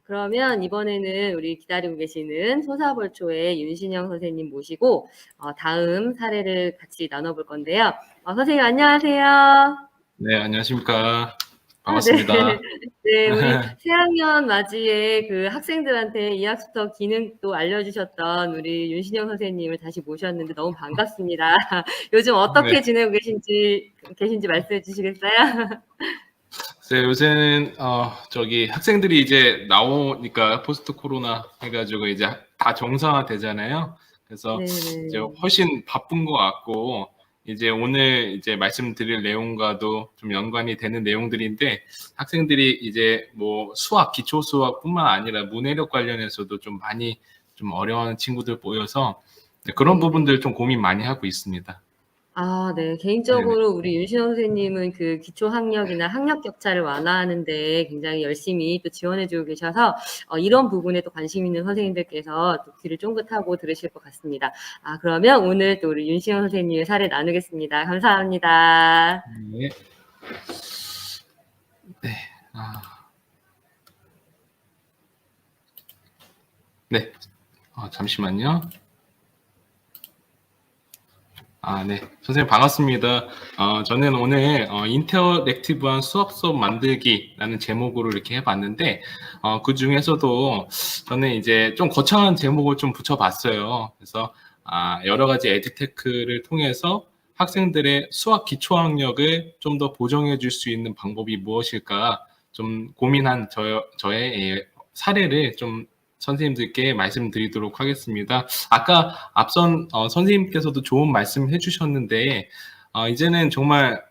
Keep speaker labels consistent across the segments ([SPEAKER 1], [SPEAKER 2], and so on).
[SPEAKER 1] 그러면 이번에는 우리 기다리고 계시는 소사벌초의 윤신영 선생님 모시고 다음 사례를 같이 나눠볼 건데요. 선생님 안녕하세요.
[SPEAKER 2] 네, 안녕하십니까.
[SPEAKER 1] 아, 네.
[SPEAKER 2] 반갑습니다.
[SPEAKER 1] 네, 우리 새학년 맞이에 그 학생들한테 이학습터 기능도 알려주셨던 우리 윤신영 선생님을 다시 모셨는데 너무 반갑습니다. 요즘
[SPEAKER 2] 네,
[SPEAKER 1] 어떻게 지내고 계신지 말씀해 주시겠어요?
[SPEAKER 2] 요새는 학생들이 이제 나오니까 포스트 코로나 해가지고 이제 다 정상화 되잖아요. 그래서 이제
[SPEAKER 1] 네네.
[SPEAKER 2] 훨씬 바쁜 것 같고, 이제 오늘 이제 말씀드릴 내용과도 좀 연관이 되는 내용들인데, 학생들이 이제 뭐 수학, 기초 수학뿐만 아니라 문해력 관련해서도 좀 많이 좀 어려워하는 친구들 보여서 그런
[SPEAKER 1] 네네.
[SPEAKER 2] 부분들 좀 고민 많이 하고 있습니다.
[SPEAKER 1] 아, 네.
[SPEAKER 2] 네네.
[SPEAKER 1] 개인적으로 우리 윤신영 선생님은 그 기초 학력이나 학력 격차를 완화하는 데 굉장히 열심히 또 지원해 주고 계셔서 이런 부분에 또 관심 있는 선생님들께서 또 귀를 쫑긋하고 들으실 것 같습니다. 그러면 오늘 또 우리 윤신영 선생님의 사례 나누겠습니다. 감사합니다.
[SPEAKER 2] 네. 네. 아, 네. 잠시만요. 네. 선생님 반갑습니다. 저는 오늘 인터랙티브한 수업 수업 만들기라는 제목으로 이렇게 해봤는데, 그 중에서도 저는 이제 좀 거창한 제목을 좀 붙여봤어요. 그래서 여러 가지 에듀테크를 통해서 학생들의 수학 기초학력을 좀 더 보정해 줄 수 있는 방법이 무엇일까 좀 고민한 저의 사례를 좀 선생님들께 말씀드리도록 하겠습니다. 아까 앞선 선생님께서도 좋은 말씀 해주셨는데 이제는 정말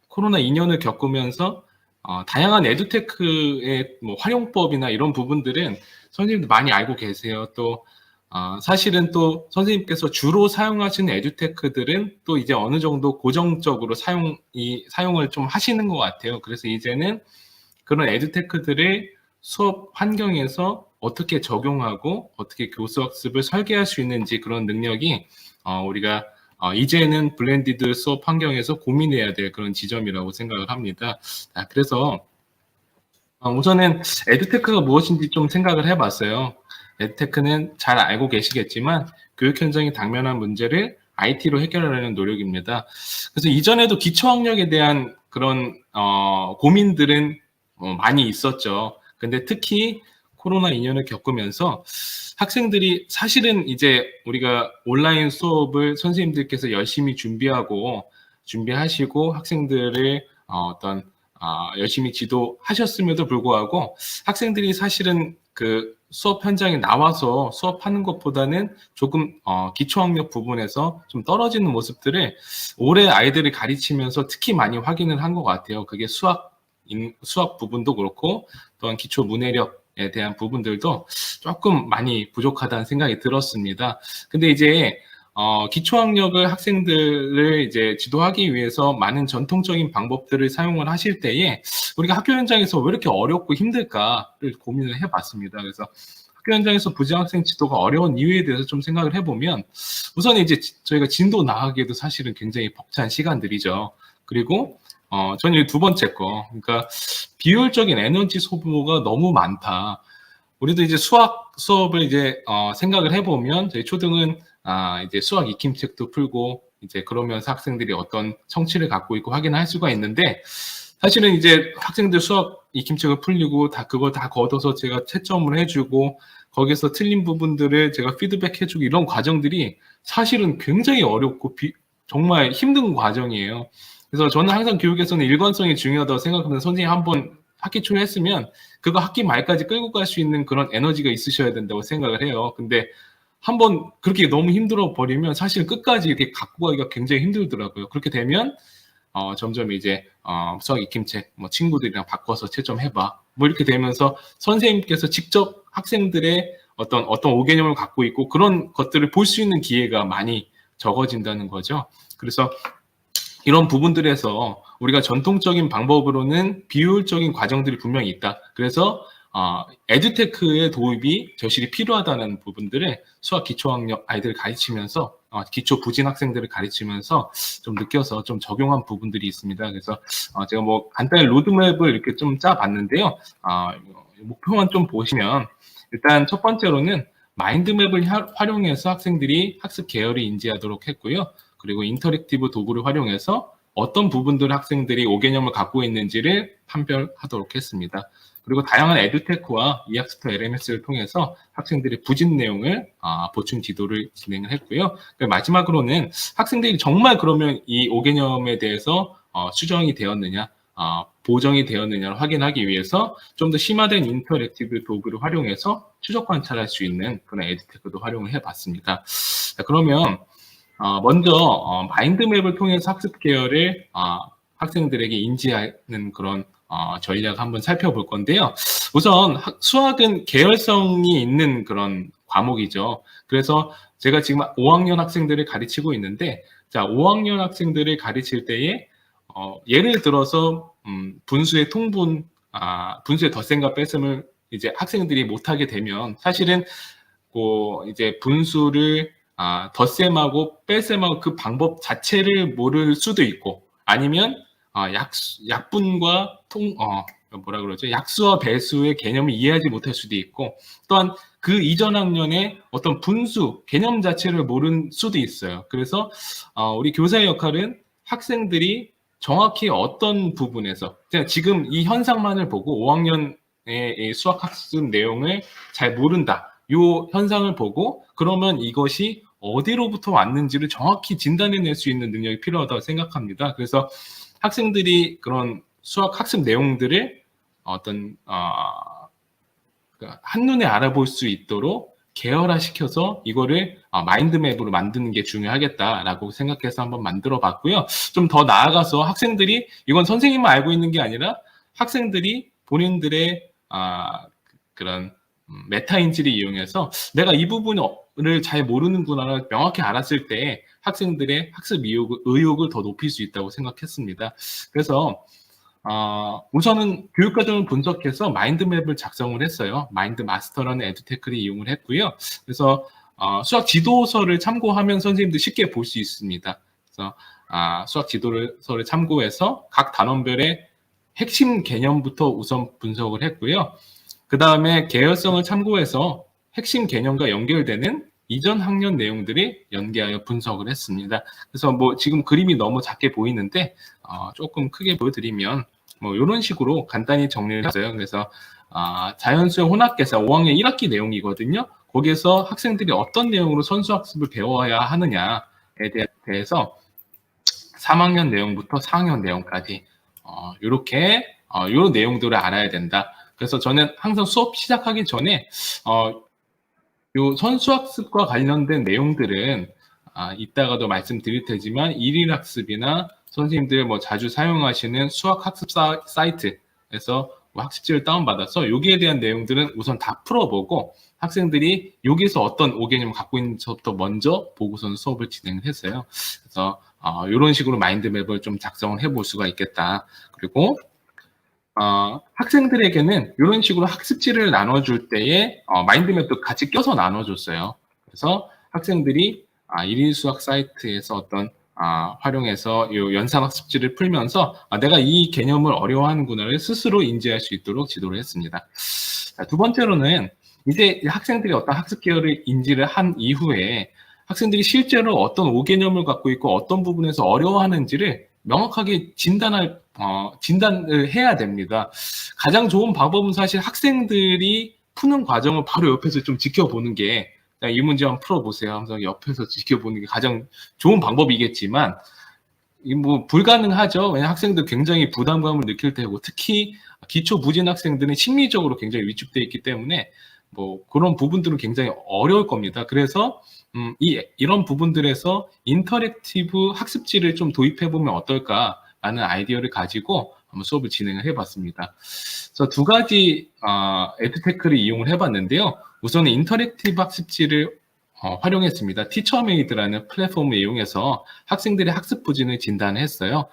[SPEAKER 2] 코로나 2년을 겪으면서 다양한 에듀테크의 뭐 활용법이나 이런 부분들은 선생님도 많이 알고 계세요. 또 사실은 또 선생님께서 주로 사용하시는 에듀테크들은 또 이제 어느 정도 고정적으로 사용을 좀 하시는 것 같아요. 그래서 이제는 그런 에듀테크들을 수업 환경에서 어떻게 적용하고 어떻게 교수학습을 설계할 수 있는지 그런 능력이 우리가 이제는 블렌디드 수업 환경에서 고민해야 될 그런 지점이라고 생각을 합니다. 그래서 우선은 에듀테크가 무엇인지 좀 생각을 해봤어요. 에듀테크는 잘 알고 계시겠지만 교육 현장이 당면한 문제를 IT로 해결하려는 노력입니다. 그래서 이전에도 기초학력에 대한 그런 고민들은 많이 있었죠. 근데 특히 코로나 2년을 겪으면서 학생들이 사실은 이제 우리가 온라인 수업을 선생님들께서 열심히 준비하시고 학생들을 어떤 열심히 지도하셨음에도 불구하고 학생들이 사실은 그 수업 현장에 나와서 수업하는 것보다는 조금 기초학력 부분에서 좀 떨어지는 모습들을 올해 아이들을 가르치면서 특히 많이 확인을 한 것 같아요. 그게 수학 부분도 그렇고 또한 기초 문해력에 대한 부분들도 조금 많이 부족하다는 생각이 들었습니다. 근데 이제 기초학력을 학생들을 이제 지도하기 위해서 많은 전통적인 방법들을 사용을 하실 때에 우리가 학교 현장에서 왜 이렇게 어렵고 힘들까를 고민을 해봤습니다. 그래서 학교 현장에서 부정학생 지도가 어려운 이유에 대해서 좀 생각을 해보면 우선 이제 저희가 진도 나가기에도 사실은 굉장히 벅찬 시간들이죠. 그리고 저는 이 두 번째 거, 그러니까 비효율적인 에너지 소모가 너무 많다. 우리도 이제 수학 수업을 이제 생각을 해보면 저희 초등은 이제 수학 익힘책도 풀고 이제 그러면서 학생들이 어떤 성취를 갖고 있고 확인할 수가 있는데 사실은 이제 학생들 수학 익힘책을 풀리고 그걸 다 걷어서 제가 채점을 해주고 거기서 틀린 부분들을 제가 피드백 해주고 이런 과정들이 사실은 굉장히 어렵고 정말 힘든 과정이에요. 그래서 저는 항상 교육에서는 일관성이 중요하다고 생각하면 선생님 한번 학기 초에 했으면 그거 학기 말까지 끌고 갈 수 있는 그런 에너지가 있으셔야 된다고 생각을 해요. 근데 한번 그렇게 너무 힘들어 버리면 사실 끝까지 이렇게 갖고 가기가 굉장히 힘들더라고요. 그렇게 되면 점점 이제 수학 익힘책 뭐 친구들이랑 바꿔서 채점해봐 뭐 이렇게 되면서 선생님께서 직접 학생들의 어떤 5개념을 갖고 있고 그런 것들을 볼 수 있는 기회가 많이 적어진다는 거죠. 그래서 이런 부분들에서 우리가 전통적인 방법으로는 비효율적인 과정들이 분명히 있다. 그래서 에듀테크의 도입이 절실히 필요하다는 부분들을 수학 기초학력 아이들을 가르치면서 기초 부진 학생들을 가르치면서 좀 느껴서 좀 적용한 부분들이 있습니다. 그래서 제가 뭐 간단히 로드맵을 이렇게 좀 짜봤는데요. 목표만 좀 보시면 일단 첫 번째로는 마인드맵을 활용해서 학생들이 학습 계열을 인지하도록 했고요. 그리고 인터랙티브 도구를 활용해서 어떤 부분들 학생들이 5개념을 갖고 있는지를 판별하도록 했습니다. 그리고 다양한 에듀테크와 이학스터 LMS를 통해서 학생들이 부진 내용을 보충 지도를 진행을 했고요. 마지막으로는 학생들이 정말 그러면 이 5개념에 대해서 수정이 되었느냐, 보정이 되었느냐를 확인하기 위해서 좀 더 심화된 인터랙티브 도구를 활용해서 추적 관찰할 수 있는 그런 에듀테크도 활용을 해봤습니다. 자, 그러면 먼저 마인드맵을 통해서 학습 계열을 학생들에게 인지하는 그런 전략 한번 살펴볼 건데요. 우선 수학은 계열성이 있는 그런 과목이죠. 그래서 제가 지금 5학년 학생들을 가르치고 있는데, 자, 5학년 학생들을 가르칠 때에 예를 들어서 분수의 통분, 분수의 덧셈과 뺄셈을 이제 학생들이 못하게 되면 사실은 이제 분수를 덧셈하고 뺄셈하고 그 방법 자체를 모를 수도 있고, 아니면 약분과 뭐라 그러죠? 약수와 배수의 개념을 이해하지 못할 수도 있고, 또한 그 이전 학년에 어떤 분수 개념 자체를 모르는 수도 있어요. 그래서 우리 교사의 역할은 학생들이 정확히 어떤 부분에서 지금 이 현상만을 보고 5학년의 수학 학습 내용을 잘 모른다. 이 현상을 보고 그러면 이것이 어디로부터 왔는지를 정확히 진단해낼 수 있는 능력이 필요하다고 생각합니다. 그래서 학생들이 그런 수학 학습 내용들을 한눈에 알아볼 수 있도록 계열화시켜서 이거를 마인드맵으로 만드는 게 중요하겠다라고 생각해서 한번 만들어 봤고요. 좀 더 나아가서 학생들이 이건 선생님만 알고 있는 게 아니라 학생들이 본인들의 그런 메타인지를 이용해서 내가 이 부분을 잘 모르는구나를 명확히 알았을 때 학생들의 학습 의욕을 더 높일 수 있다고 생각했습니다. 그래서 우선은 교육과정을 분석해서 마인드맵을 작성을 했어요. 마인드 마스터라는 에듀테크를 이용을 했고요. 그래서 수학 지도서를 참고하면 선생님들 쉽게 볼 수 있습니다. 그래서 수학 지도서를 참고해서 각 단원별의 핵심 개념부터 우선 분석을 했고요. 그 다음에 계열성을 참고해서 핵심 개념과 연결되는 이전 학년 내용들이 연계하여 분석을 했습니다. 그래서 뭐 지금 그림이 너무 작게 보이는데 조금 크게 보여드리면 뭐 이런 식으로 간단히 정리를 했어요. 그래서 자연수의 혼합계산 5학년 1학기 내용이거든요. 거기에서 학생들이 어떤 내용으로 선수학습을 배워야 하느냐에 대해서 3학년 내용부터 4학년 내용까지 이렇게 이런 내용들을 알아야 된다. 그래서 저는 항상 수업 시작하기 전에 요 선수학습과 관련된 내용들은 이따가도 말씀드릴 테지만 일일학습이나 선생님들 뭐 자주 사용하시는 수학학습 사이트에서 학습지를 다운받아서 여기에 대한 내용들은 우선 다 풀어보고 학생들이 여기서 어떤 5개념을 갖고 있는지부터 먼저 보고선 수업을 진행을 했어요. 그래서 이런 식으로 마인드맵을 좀 작성을 해볼 수가 있겠다. 그리고 학생들에게는 이런 식으로 학습지를 나눠줄 때에 마인드맵도 같이 껴서 나눠줬어요. 그래서 학생들이 일일 수학 사이트에서 어떤 활용해서 이 연산학습지를 풀면서 내가 이 개념을 어려워하는구나를 스스로 인지할 수 있도록 지도를 했습니다. 자, 두 번째로는 이제 학생들이 어떤 학습 계열을 인지를 한 이후에 학생들이 실제로 어떤 5개념을 갖고 있고 어떤 부분에서 어려워하는지를 명확하게 진단을 해야 됩니다. 가장 좋은 방법은 사실 학생들이 푸는 과정을 바로 옆에서 좀 지켜보는 게, 이 문제 한번 풀어보세요. 항상 옆에서 지켜보는 게 가장 좋은 방법이겠지만, 뭐 불가능하죠. 왜냐하면 학생들 굉장히 부담감을 느낄 테고, 특히 기초 부진 학생들은 심리적으로 굉장히 위축되어 있기 때문에 뭐 그런 부분들은 굉장히 어려울 겁니다. 그래서 이런 부분들에서 인터랙티브 학습지를 좀 도입해 보면 어떨까라는 아이디어를 가지고 한번 수업을 진행을 해봤습니다. 그래서 두 가지 에듀테크를 이용을 해봤는데요. 우선은 인터랙티브 학습지를 활용했습니다. 티처메이드라는 플랫폼을 이용해서 학생들의 학습 부진을 진단했어요.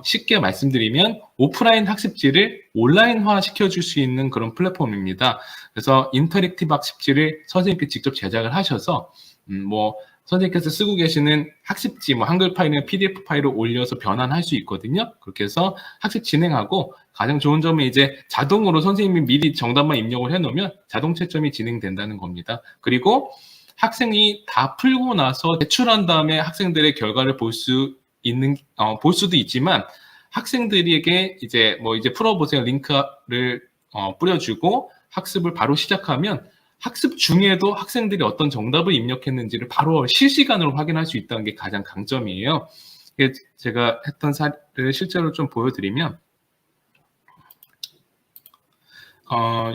[SPEAKER 2] 쉽게 말씀드리면 오프라인 학습지를 온라인화 시켜줄 수 있는 그런 플랫폼입니다. 그래서 인터랙티브 학습지를 선생님께 직접 제작을 하셔서 뭐 선생님께서 쓰고 계시는 학습지, 뭐 한글 파일이나 PDF 파일을 올려서 변환할 수 있거든요. 그렇게 해서 학습 진행하고 가장 좋은 점은 이제 자동으로 선생님이 미리 정답만 입력을 해놓으면 자동 채점이 진행된다는 겁니다. 그리고 학생이 다 풀고 나서 제출한 다음에 학생들의 결과를 볼 수도 있지만 학생들에게 이제 이제 풀어보세요 링크를 뿌려주고 학습을 바로 시작하면 학습 중에도 학생들이 어떤 정답을 입력했는지를 바로 실시간으로 확인할 수 있다는 게 가장 강점이에요. 제가 했던 사례를 실제로 좀 보여드리면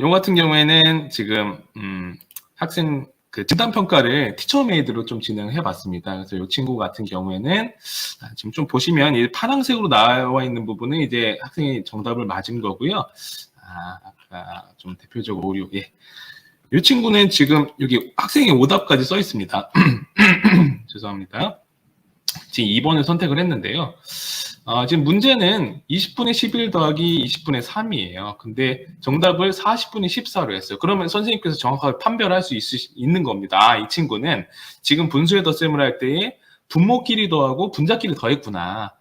[SPEAKER 2] 요 같은 경우에는 지금 학생 그 진단 평가를 티처메이드로 좀 진행해 봤습니다. 그래서 이 친구 같은 경우에는 지금 좀 보시면 이 파란색으로 나와 있는 부분은 이제 학생이 정답을 맞은 거고요. 아까 좀 대표적으로 오류. 예. 이 친구는 지금 여기 학생의 오답까지 써 있습니다. 죄송합니다. 지금 2번을 선택을 했는데요. 지금 문제는 20분의 11 더하기 20분의 3이에요. 근데 정답을 40분의 14로 했어요. 그러면 선생님께서 정확하게 판별할 수 있는 겁니다. 이 친구는 지금 분수의 덧셈을 할 때에 분모끼리 더하고 분자끼리 더했구나.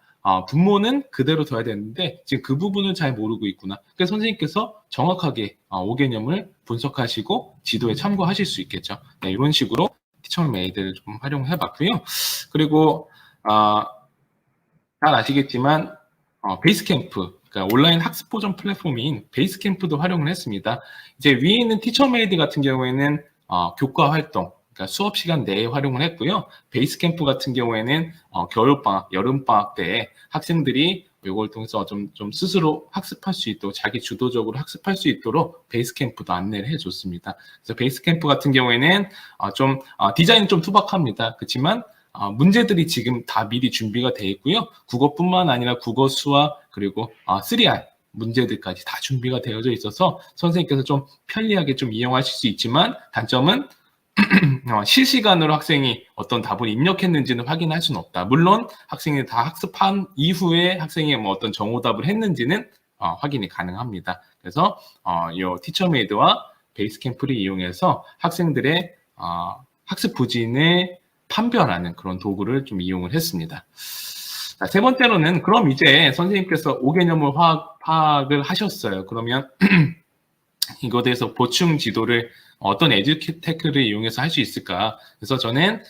[SPEAKER 2] 분모는 그대로 둬야 되는데 지금 그 부분을 잘 모르고 있구나. 그래서 선생님께서 정확하게 5개념을 분석하시고 지도에 참고하실 수 있겠죠. 네, 이런 식으로 티처메이드를 좀 활용해 봤고요. 그리고 잘 아시겠지만 베이스캠프, 그러니까 온라인 학습 보전 플랫폼인 베이스캠프도 활용을 했습니다. 이제 위에 있는 티처메이드 같은 경우에는 교과 활동, 그러니까 수업 시간 내에 활용을 했고요. 베이스캠프 같은 경우에는 겨울방학, 여름방학 때 학생들이 이걸 통해서 좀 스스로 학습할 수 있도록 자기 주도적으로 학습할 수 있도록 베이스캠프도 안내를 해줬습니다. 그래서 베이스캠프 같은 경우에는 디자인이 좀 투박합니다. 그렇지만 문제들이 지금 다 미리 준비가 되어 있고요. 국어뿐만 아니라 국어, 수학, 그리고 3R 문제들까지 다 준비가 되어져 있어서 선생님께서 좀 편리하게 좀 이용하실 수 있지만 단점은 실시간으로 학생이 어떤 답을 입력했는지는 확인할 수는 없다. 물론 학생이 다 학습한 이후에 학생이 어떤 정오답을 했는지는 확인이 가능합니다. 그래서 이 티처메이드와 베이스캠프를 이용해서 학생들의 학습 부진을 판별하는 그런 도구를 좀 이용을 했습니다. 자, 세 번째로는 그럼 이제 선생님께서 5개념을 파악을 하셨어요. 그러면 이거에 대해서 보충 지도를 어떤 에듀테크를 이용해서 할 수 있을까? 그래서 저는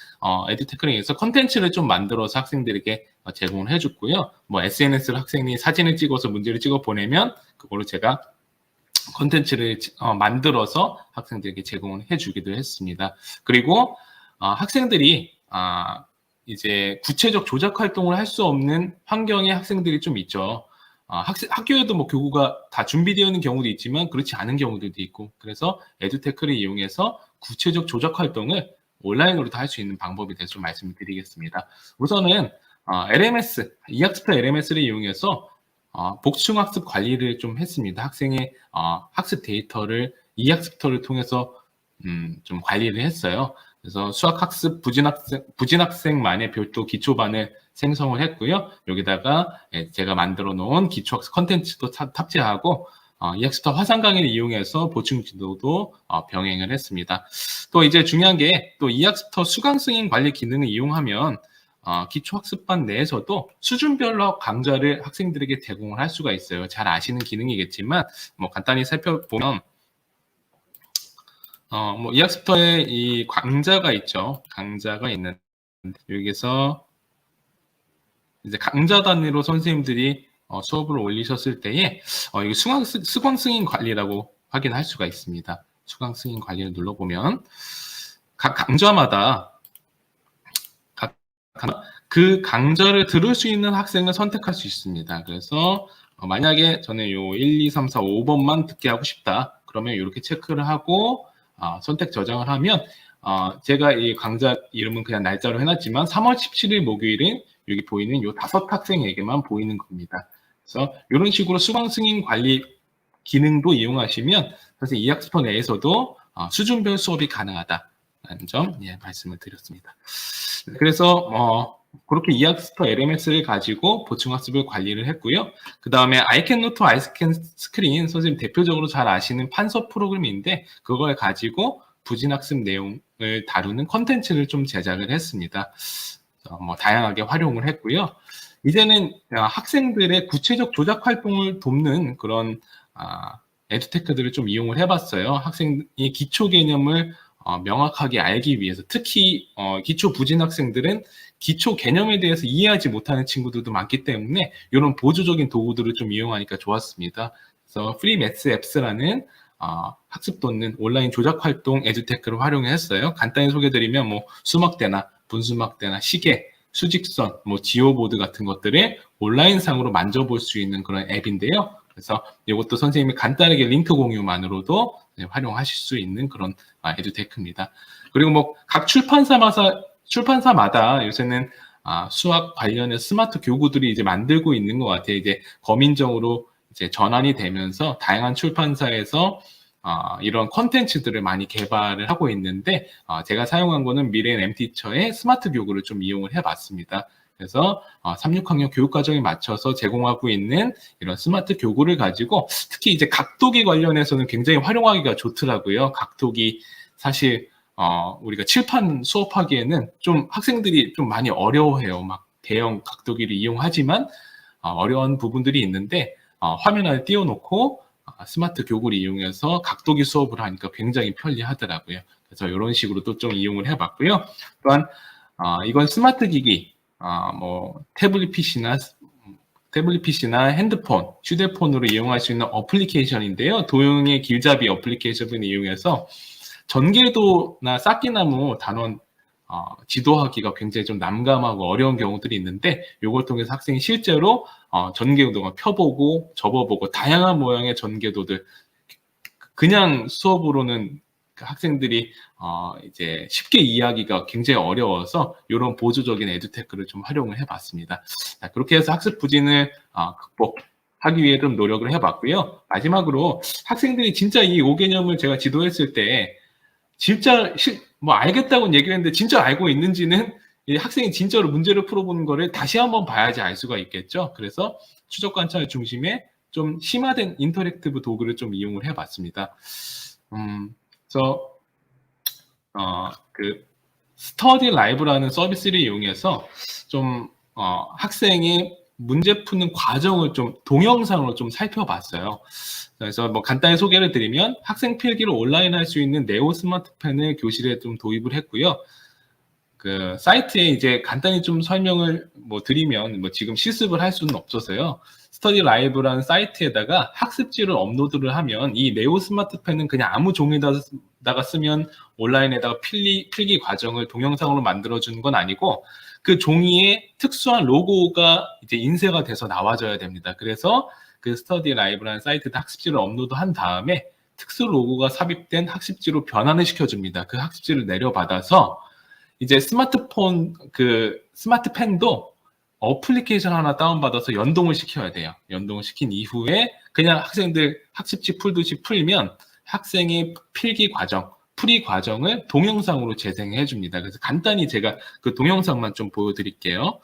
[SPEAKER 2] 에듀테크를 이용해서 컨텐츠를 좀 만들어서 학생들에게 제공을 해줬고요. SNS를 학생이 사진을 찍어서 문제를 찍어 보내면 그걸로 제가 컨텐츠를 만들어서 학생들에게 제공을 해주기도 했습니다. 그리고 학생들이 이제 구체적 조작 활동을 할 수 없는 환경의 학생들이 좀 있죠. 학교에도 교구가 다 준비되어 있는 경우도 있지만 그렇지 않은 경우들도 있고, 그래서 에듀테크를 이용해서 구체적 조작 활동을 온라인으로도 할 수 있는 방법에 대해서 좀 말씀을 드리겠습니다. 우선은 LMS, 이학습터 LMS를 이용해서 복층 학습 관리를 좀 했습니다. 학생의 학습 데이터를 이학습터를 통해서 좀 관리를 했어요. 그래서 수학학습 부진학생만의 별도 기초반을 생성을 했고요. 여기다가 제가 만들어 놓은 기초학습 컨텐츠도 탑재하고 이학습터 화상 강의를 이용해서 보충 지도도 병행을 했습니다. 또 이제 중요한 게 또 이학습터 수강 승인 관리 기능을 이용하면 기초학습반 내에서도 수준별로 강좌를 학생들에게 제공을 할 수가 있어요. 잘 아시는 기능이겠지만 간단히 살펴보면 이학습터에 이 강좌가 있죠. 강좌가 있는데 여기서 이제 강좌 단위로 선생님들이 수업을 올리셨을 때에 이게 수강 승인 관리라고 확인할 수가 있습니다. 수강 승인 관리를 눌러보면 각 강좌마다 그 강좌를 들을 수 있는 학생을 선택할 수 있습니다. 그래서 만약에 저는 요 1, 2, 3, 4, 5번만 듣게 하고 싶다. 그러면 이렇게 체크를 하고 선택 저장을 하면 제가 이 강좌 이름은 그냥 날짜로 해놨지만 3월 17일 목요일은 여기 보이는 요 5학생에게만 보이는 겁니다. 그래서 이런 식으로 수강 승인 관리 기능도 이용하시면 사실 이학습터 내에서도 수준별 수업이 가능하다는 점 말씀을 드렸습니다. 그래서 그렇게 이학습터 LMS를 가지고 보충학습을 관리를 했고요. 그 다음에 아이캔노트, 아이캔스크린 선생님 대표적으로 잘 아시는 판서 프로그램인데 그걸 가지고 부진학습 내용을 다루는 컨텐츠를 좀 제작을 했습니다. 다양하게 활용을 했고요. 이제는 학생들의 구체적 조작 활동을 돕는 그런 에듀테크들을 좀 이용을 해봤어요. 학생이 기초 개념을 명확하게 알기 위해서, 특히 기초 부진 학생들은 기초 개념에 대해서 이해하지 못하는 친구들도 많기 때문에 이런 보조적인 도구들을 좀 이용하니까 좋았습니다. 그래서 프리매스 앱스라는 학습 돕는 온라인 조작 활동 에듀테크를 활용했어요. 간단히 소개드리면 뭐 수막대나 분수막대나 시계, 수직선, 뭐 지오보드 같은 것들을 온라인상으로 만져볼 수 있는 그런 앱인데요. 그래서 이것도 선생님이 간단하게 링크 공유만으로도 활용하실 수 있는 그런 에듀테크입니다. 그리고 뭐 각 출판사마다 요새는 수학 관련의 스마트 교구들이 이제 만들고 있는 것 같아요. 이제 거민정으로 이제 전환이 되면서 다양한 출판사에서 이런 컨텐츠들을 많이 개발을 하고 있는데 제가 사용한 거는 미래엔 M티처의 스마트 교구를 좀 이용을 해봤습니다. 그래서 3, 6학년 교육과정에 맞춰서 제공하고 있는 이런 스마트 교구를 가지고 특히 이제 각도기 관련해서는 굉장히 활용하기가 좋더라고요. 각도기 사실 우리가 칠판 수업하기에는 좀 학생들이 좀 많이 어려워해요. 막 대형 각도기를 이용하지만 어려운 부분들이 있는데 화면 안에 띄워놓고 스마트 교구를 이용해서 각도기 수업을 하니까 굉장히 편리하더라고요. 그래서 이런 식으로 또 좀 이용을 해봤고요. 또한 이건 스마트 기기, 뭐 태블릿 PC나 핸드폰, 휴대폰으로 이용할 수 있는 어플리케이션인데요. 도용의 길잡이 어플리케이션을 이용해서 전개도나 쌓기나무 단원 지도하기가 굉장히 좀 난감하고 어려운 경우들이 있는데 이걸 통해서 학생이 실제로 전개도가 펴보고 접어보고 다양한 모양의 전개도들 그냥 수업으로는 학생들이 이제 쉽게 이해하기가 굉장히 어려워서 이런 보조적인 에듀테크를 좀 활용을 해봤습니다. 자, 그렇게 해서 학습 부진을 극복하기 위해 좀 노력을 해봤고요. 마지막으로 학생들이 진짜 이 5개념을 제가 지도했을 때 진짜 뭐 알겠다고는 얘기했는데 진짜 알고 있는지는 이 학생이 진짜로 문제를 풀어보는 거를 다시 한번 봐야지 알 수가 있겠죠. 그래서 추적 관찰 중심의 좀 심화된 인터랙티브 도구를 좀 이용을 해봤습니다. 그래서 그 스터디 라이브라는 서비스를 이용해서 좀 학생의 문제 푸는 과정을 좀 동영상으로 좀 살펴봤어요. 그래서 뭐 간단히 소개를 드리면 학생 필기를 온라인 할 수 있는 네오 스마트펜을 교실에 좀 도입을 했고요. 그 사이트에 이제 간단히 좀 설명을 뭐 드리면 뭐 지금 실습을 할 수는 없어서요. 스터디 라이브라는 사이트에다가 학습지를 업로드를 하면 이 네오 스마트펜은 그냥 아무 종이에다가 쓰면 온라인에다가 필기 과정을 동영상으로 만들어주는 건 아니고 그 종이에 특수한 로고가 이제 인쇄가 돼서 나와줘야 됩니다. 그래서 그 스터디 라이브라는 사이트에 학습지를 업로드한 다음에 특수 로고가 삽입된 학습지로 변환을 시켜줍니다. 그 학습지를 내려받아서 이제 스마트펜도 어플리케이션 하나 다운받아서 연동을 시켜야 돼요. 연동을 시킨 이후에 그냥 학생들 학습지 풀듯이 풀면 학생의 필기 과정, 풀이 과정을 동영상으로 재생해 줍니다. 그래서 간단히 제가 그 동영상만 좀 보여드릴게요.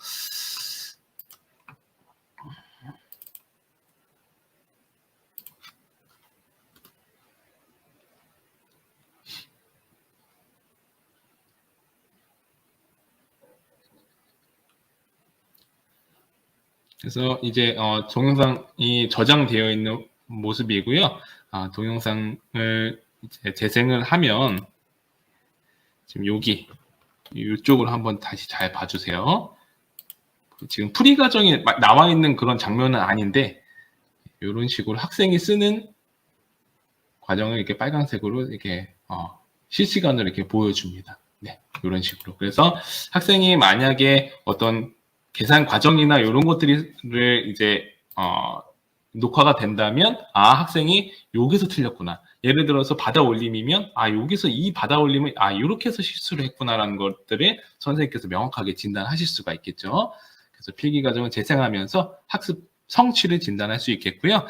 [SPEAKER 2] 그래서 이제 동영상이 저장되어 있는 모습이고요. 동영상을 이제 재생을 하면 지금 여기 이쪽으로 한번 다시 잘 봐주세요. 지금 풀이 과정이 나와 있는 그런 장면은 아닌데 이런 식으로 학생이 쓰는 과정을 이렇게 빨간색으로 이렇게 실시간으로 이렇게 보여줍니다. 네, 이런 식으로. 그래서 학생이 만약에 어떤 계산 과정이나 이런 것들을 이제 녹화가 된다면 학생이 여기서 틀렸구나. 예를 들어서 받아 올림이면 여기서 이 받아 올림을 이렇게 해서 실수를 했구나라는 것들을 선생님께서 명확하게 진단하실 수가 있겠죠. 그래서 필기 과정을 재생하면서 학습 성취를 진단할 수 있겠고요.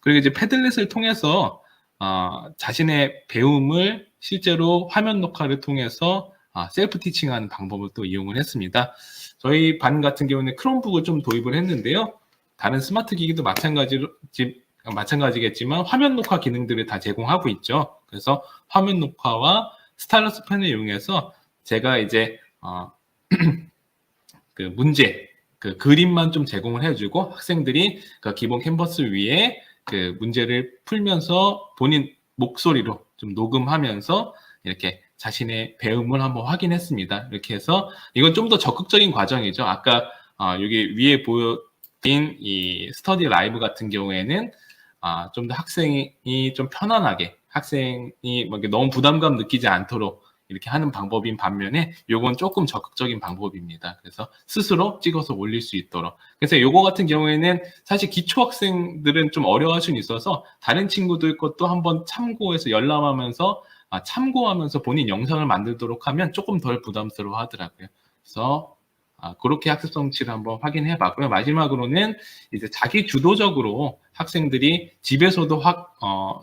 [SPEAKER 2] 그리고 이제 패들렛을 통해서 자신의 배움을 실제로 화면 녹화를 통해서 셀프 티칭하는 방법을 또 이용을 했습니다. 저희 반 같은 경우는 크롬북을 좀 도입을 했는데요. 다른 스마트 기기도 마찬가지겠지만 화면 녹화 기능들을 다 제공하고 있죠. 그래서 화면 녹화와 스타일러스 펜을 이용해서 제가 이제 그 문제 그 그림만 좀 제공을 해주고 학생들이 그 기본 캔버스 위에 그 문제를 풀면서 본인 목소리로 좀 녹음하면서 이렇게 자신의 배움을 한번 확인했습니다. 이렇게 해서 이건 좀 더 적극적인 과정이죠. 아까 여기 위에 보여진 이 스터디 라이브 같은 경우에는 좀 더 학생이 좀 편안하게 학생이 뭐 이렇게 너무 부담감 느끼지 않도록 이렇게 하는 방법인 반면에 요건 조금 적극적인 방법입니다. 그래서 스스로 찍어서 올릴 수 있도록. 그래서 요거 같은 경우에는 사실 기초 학생들은 좀 어려워할 수는 있어서 다른 친구들 것도 한번 참고해서 열람하면서 참고하면서 본인 영상을 만들도록 하면 조금 덜 부담스러워 하더라고요. 그래서 그렇게 학습 성취를 한번 확인해 봤고요. 마지막으로는 이제 자기 주도적으로 학생들이 집에서도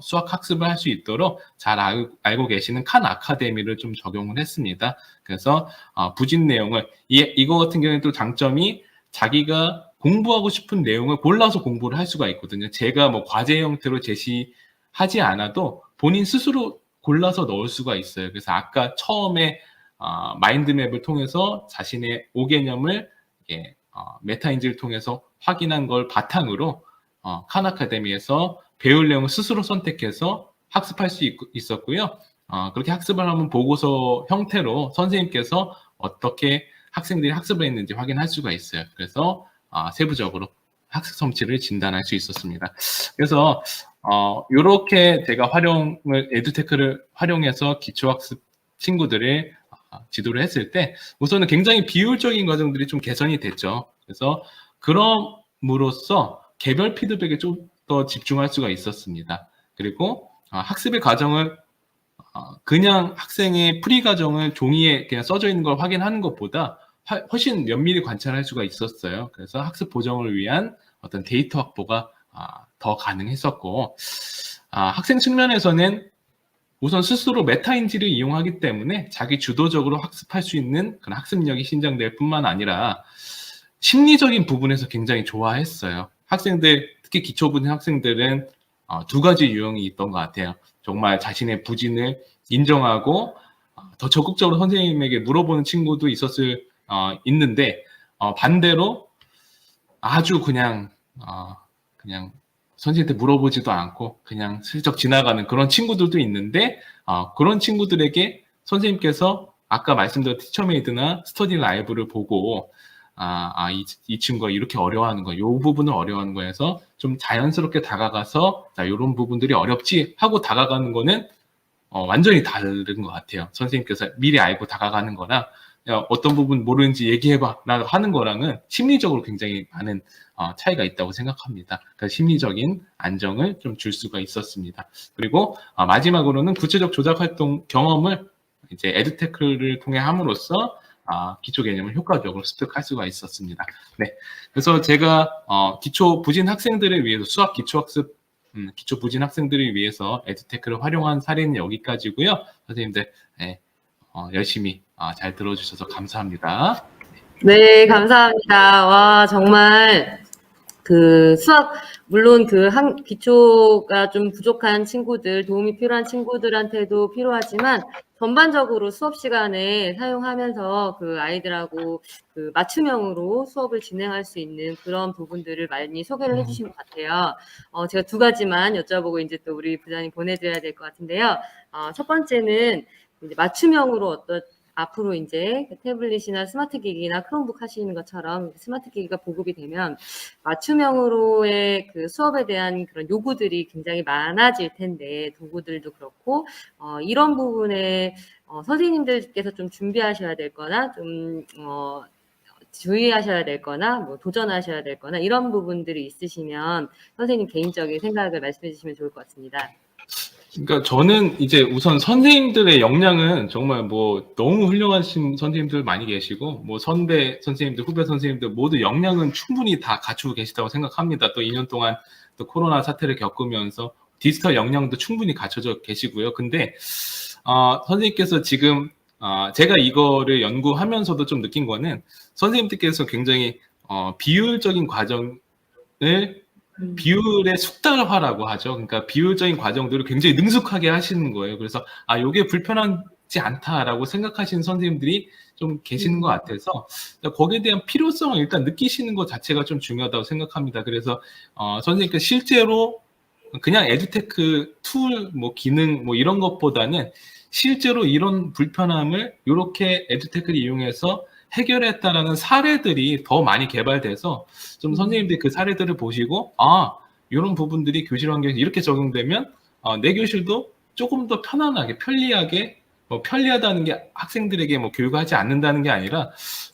[SPEAKER 2] 수학 학습을 할 수 있도록 잘 알고 계시는 칸 아카데미를 좀 적용을 했습니다. 그래서 부진 내용을 이거 같은 경우는 또 장점이 자기가 공부하고 싶은 내용을 골라서 공부를 할 수가 있거든요. 제가 뭐 과제 형태로 제시하지 않아도 본인 스스로 골라서 넣을 수가 있어요. 그래서 아까 처음에 마인드맵을 통해서 자신의 5개념을 메타인지를 통해서 확인한 걸 바탕으로 칸 아카데미에서 배울 내용을 스스로 선택해서 학습할 수 있었고요. 그렇게 학습을 하면 보고서 형태로 선생님께서 어떻게 학생들이 학습을 했는지 확인할 수가 있어요. 그래서 세부적으로 학습 성취를 진단할 수 있었습니다. 그래서 이렇게 제가 에듀테크를 활용해서 기초학습 친구들을 지도를 했을 때 우선은 굉장히 비효율적인 과정들이 좀 개선이 됐죠. 그래서 그럼으로써 개별 피드백에 좀 더 집중할 수가 있었습니다. 그리고 학습의 과정을 그냥 학생의 풀이 과정을 종이에 그냥 써져 있는 걸 확인하는 것보다 훨씬 면밀히 관찰할 수가 있었어요. 그래서 학습 보정을 위한 어떤 데이터 확보가 더 가능했었고 학생 측면에서는 우선 스스로 메타인지를 이용하기 때문에 자기 주도적으로 학습할 수 있는 그런 학습력이 신장될 뿐만 아니라 심리적인 부분에서 굉장히 좋아했어요. 학생들, 특히 기초부진 학생들은 두 가지 유형이 있던 것 같아요. 정말 자신의 부진을 인정하고 더 적극적으로 선생님에게 물어보는 친구도 있는데 반대로 아주 그냥 선생님한테 물어보지도 않고 그냥 슬쩍 지나가는 그런 친구들도 있는데 그런 친구들에게 선생님께서 아까 말씀드린 티처메이드나 스터디 라이브를 보고 이 친구가 이렇게 어려워하는 거, 이 부분을 어려워하는 거에서 좀 자연스럽게 다가가서 이런 부분들이 어렵지 하고 다가가는 거는 완전히 다른 것 같아요. 선생님께서 미리 알고 다가가는 거랑 어떤 부분 모르는지 얘기해봐 라고 하는 거랑은 심리적으로 굉장히 많은 차이가 있다고 생각합니다. 그래서 심리적인 안정을 좀 줄 수가 있었습니다. 그리고 마지막으로는 구체적 조작 활동 경험을 이제 에듀테크를 통해 함으로써 기초 개념을 효과적으로 습득할 수가 있었습니다. 네, 그래서 제가 기초 부진 학생들을 위해서 수학 기초학습 기초 부진 학생들을 위해서 에듀테크를 활용한 사례는 여기까지고요. 선생님들 열심히 잘 들어주셔서 감사합니다.
[SPEAKER 1] 네, 감사합니다. 와, 정말 수학, 물론 기초가 좀 부족한 친구들, 도움이 필요한 친구들한테도 필요하지만 전반적으로 수업 시간에 사용하면서 아이들하고 맞춤형으로 수업을 진행할 수 있는 그런 부분들을 많이 소개를 해주신 것 같아요. 제가 두 가지만 여쭤보고 이제 또 우리 부장님 보내드려야 될 것 같은데요. 첫 번째는 이제 맞춤형으로 앞으로 이제 태블릿이나 스마트 기기나 크롬북 하시는 것처럼 스마트 기기가 보급이 되면 맞춤형으로의 수업에 대한 그런 요구들이 굉장히 많아질 텐데 도구들도 그렇고 이런 부분에 선생님들께서 좀 준비하셔야 될 거나 좀 주의하셔야 될 거나 뭐 도전하셔야 될 거나 이런 부분들이 있으시면 선생님 개인적인 생각을 말씀해 주시면 좋을 것 같습니다.
[SPEAKER 2] 그러니까 저는 이제 우선 선생님들의 역량은 정말 뭐 너무 훌륭하신 선생님들 많이 계시고 뭐 선배 선생님들, 후배 선생님들 모두 역량은 충분히 다 갖추고 계시다고 생각합니다. 또 2년 동안 또 코로나 사태를 겪으면서 디지털 역량도 충분히 갖춰져 계시고요. 근데 선생님께서 지금 제가 이거를 연구하면서도 좀 느낀 거는 선생님들께서 굉장히 비효율적인 과정을 비율의 숙달화라고 하죠. 그러니까 비율적인 과정들을 굉장히 능숙하게 하시는 거예요. 그래서 아, 요게 불편하지 않다라고 생각하시는 선생님들이 좀 계시는 것 같아서 거기에 대한 필요성을 일단 느끼시는 것 자체가 좀 중요하다고 생각합니다. 그래서 선생님께 실제로 그냥 에듀테크 툴, 뭐 기능, 뭐 이런 것보다는 실제로 이런 불편함을 이렇게 에듀테크를 이용해서 해결했다라는 사례들이 더 많이 개발돼서 좀 선생님들이 그 사례들을 보시고 아, 이런 부분들이 교실 환경에서 이렇게 적용되면 내 교실도 조금 더 편안하게, 편리하게, 뭐 편리하다는 게 학생들에게 뭐 교육하지 않는다는 게 아니라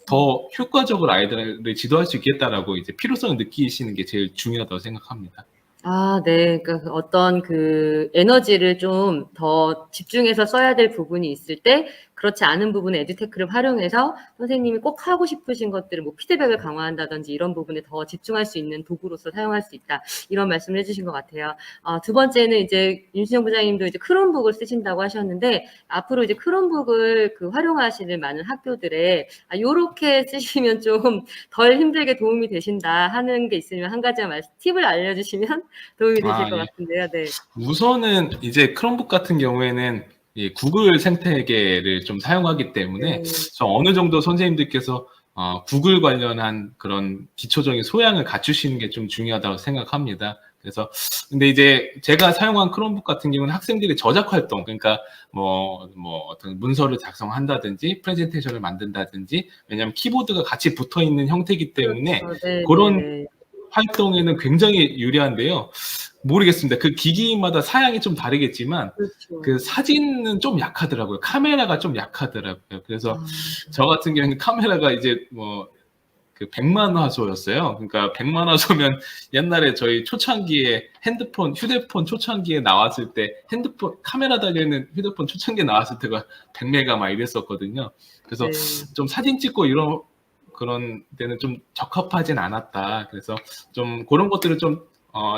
[SPEAKER 2] 더 효과적으로 아이들을 지도할 수 있겠다라고 이제 필요성을 느끼시는 게 제일 중요하다고 생각합니다.
[SPEAKER 1] 아, 네. 그러니까 어떤 그 에너지를 좀 더 집중해서 써야 될 부분이 있을 때 그렇지 않은 부분에 에듀테크를 활용해서 선생님이 꼭 하고 싶으신 것들을 뭐 피드백을 강화한다든지 이런 부분에 더 집중할 수 있는 도구로서 사용할 수 있다. 이런 말씀을 해주신 것 같아요. 두 번째는 이제 윤신영 부장님도 이제 크롬북을 쓰신다고 하셨는데 앞으로 이제 크롬북을 그 활용하시는 많은 학교들에 요렇게 쓰시면 좀 덜 힘들게 도움이 되신다 하는 게 있으면 한 가지만 팁을 알려주시면 도움이 되실 것
[SPEAKER 2] 예.
[SPEAKER 1] 같은데요. 네.
[SPEAKER 2] 우선은 이제 크롬북 같은 경우에는 이 구글 생태계를 좀 사용하기 때문에 저 어느 정도 선생님들께서 구글 관련한 그런 기초적인 소양을 갖추시는 게 좀 중요하다고 생각합니다. 그래서 근데 이제 제가 사용한 크롬북 같은 경우는 학생들의 저작 활동, 그러니까 뭐 어떤 문서를 작성한다든지 프레젠테이션을 만든다든지, 왜냐하면 키보드가 같이 붙어 있는 형태이기 때문에
[SPEAKER 1] 그렇죠. 네,
[SPEAKER 2] 그런
[SPEAKER 1] 네, 네.
[SPEAKER 2] 활동에는 굉장히 유리한데요. 모르겠습니다. 그 기기마다 사양이 좀 다르겠지만
[SPEAKER 1] 그렇죠.
[SPEAKER 2] 그 사진은 좀 약하더라고요. 카메라가 좀 약하더라고요. 그래서
[SPEAKER 1] 아,
[SPEAKER 2] 저 같은 경우는 카메라가 이제 뭐 그 100만 화소였어요. 그러니까 100만 화소면 옛날에 저희 초창기에 핸드폰, 휴대폰 초창기에 나왔을 때 핸드폰 카메라 달려있는 휴대폰 초창기에 나왔을 때가 100메가 막 이랬었거든요. 그래서
[SPEAKER 1] 네.
[SPEAKER 2] 좀 사진 찍고 이런 그런 데는 좀 적합하진 않았다. 그래서 좀 그런 것들을 좀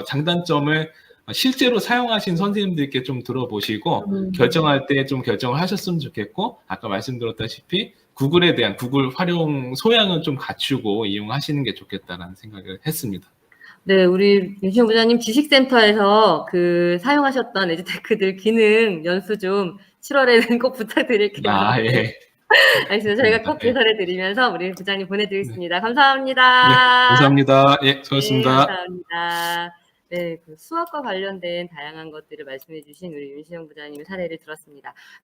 [SPEAKER 2] 장단점을 실제로 사용하신 선생님들께 좀 들어보시고 결정할 때 좀 결정을 하셨으면 좋겠고, 아까 말씀드렸다시피 구글에 대한 구글 활용 소양은 좀 갖추고 이용하시는 게 좋겠다라는 생각을 했습니다.
[SPEAKER 1] 네, 우리 윤시영 부장님 지식센터에서 그 사용하셨던 에듀테크들 기능 연수 좀 7월에는 꼭 부탁드릴게요.
[SPEAKER 2] 아,
[SPEAKER 1] 네.
[SPEAKER 2] 예.
[SPEAKER 1] 알겠습니다. 저희가 꼭
[SPEAKER 2] 예.
[SPEAKER 1] 개설해 드리면서 우리 부장님
[SPEAKER 2] 네.
[SPEAKER 1] 보내드리겠습니다.
[SPEAKER 2] 네,
[SPEAKER 1] 감사합니다.
[SPEAKER 2] 감사합니다. 예,
[SPEAKER 1] 네,
[SPEAKER 2] 수고하셨습니다.
[SPEAKER 1] 감사합니다. 네, 그 수학과 관련된 다양한 것들을 말씀해 주신 우리 윤시영 부장님의 사례를 들었습니다.